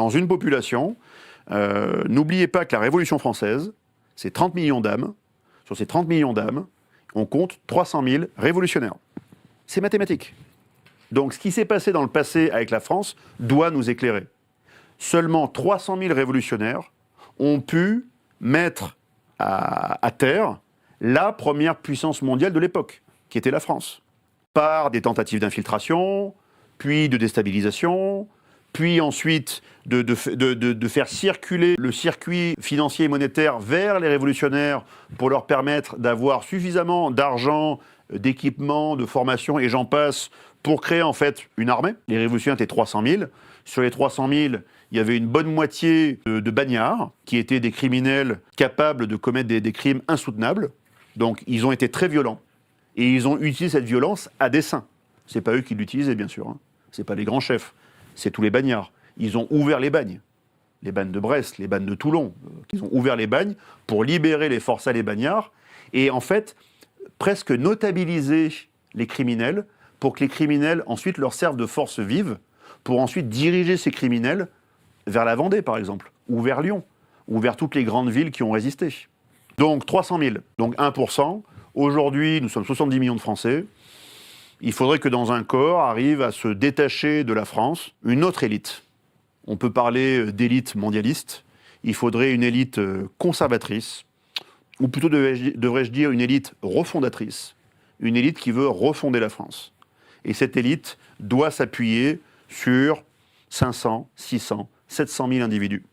Dans une population, n'oubliez pas que la Révolution française, c'est 30 millions d'âmes. Sur ces 30 millions d'âmes, on compte 300 000 révolutionnaires. C'est mathématique. Donc ce qui s'est passé dans le passé avec la France doit nous éclairer. Seulement 300 000 révolutionnaires ont pu mettre à terre la première puissance mondiale de l'époque, qui était la France. Par des tentatives d'infiltration, puis de déstabilisation, puis ensuite de faire circuler le circuit financier et monétaire vers les révolutionnaires pour leur permettre d'avoir suffisamment d'argent, d'équipement, de formation et j'en passe pour créer en fait une armée. Les révolutionnaires étaient 300 000. Sur les 300 000, il y avait une bonne moitié de bagnards qui étaient des criminels capables de commettre des crimes insoutenables. Donc ils ont été très violents et ils ont utilisé cette violence à dessein. C'est pas eux qui l'utilisaient bien sûr. C'est pas les grands chefs. C'est tous les bagnards. Ils ont ouvert les bagnes de Brest, les bagnes de Toulon. Ils ont ouvert les bagnes pour libérer les forçats, les bagnards, et en fait, presque notabiliser les criminels pour que les criminels ensuite leur servent de force vive pour ensuite diriger ces criminels vers la Vendée, par exemple, ou vers Lyon, ou vers toutes les grandes villes qui ont résisté. Donc 300 000, donc 1%. Aujourd'hui, nous sommes 70 millions de Français. Il faudrait que dans un corps arrive à se détacher de la France une autre élite. On peut parler d'élite mondialiste. Il faudrait une élite conservatrice, ou plutôt devrais-je dire une élite refondatrice, une élite qui veut refonder la France. Et cette élite doit s'appuyer sur 500, 600, 700 000 individus.